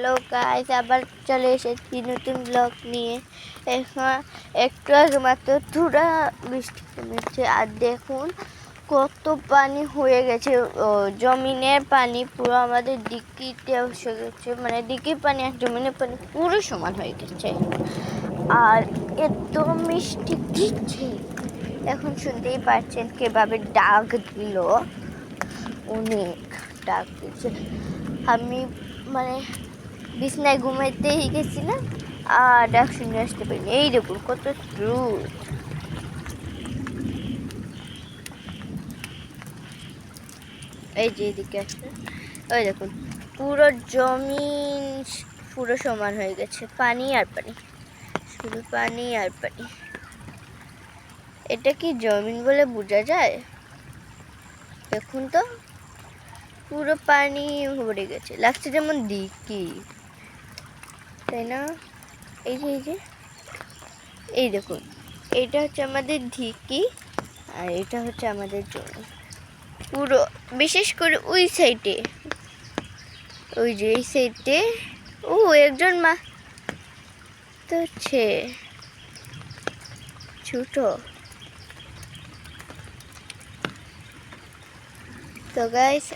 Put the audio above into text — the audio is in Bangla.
হ্যালো গাইস, আবার চলে এসেছি নতুন ব্লগ নিয়ে। এখন একটু আগে মাত্র থোড়া বৃষ্টি কমেছে, আর দেখুন কত পানি হয়ে গেছে। জমিনের পানি পুরো আমাদের ডিকিতে এসে গেছে, মানে ডিকির পানি আর জমিনের পানি পুরো সমান হয়ে গেছে। আর এত মিষ্টি দিচ্ছে, এখন শুনতেই পাচ্ছেন কিভাবে ডাক দিল, অনেক ডাক দিচ্ছে। আমি মানে বিছনায় ঘুমাইতেই গেছিলাম আর ডাক শুনে আসতে পারিনি। এই দেখুন কত স্রোত, এই যে এদিকে আসলে ওই দেখুন পুরো জমিন পুরো সমান হয়ে গেছে, পানি আর পানি, শুধু পানি আর পানি। এটা কি জমিন বলে বোঝা যায়? দেখুন তো পুরো পানি ভরে গেছে, লাগছে যেমন দিকি, তাই না? এই যে এই যে এই দেখুন, এটা হচ্ছে আমাদের ধিকি আর এটা হচ্ছে আমাদের জমি পুরো, বিশেষ করে ওই সাইডে, ওই যে এই সাইডে ও একজন মা তো হচ্ছে ছোট। তো গাইস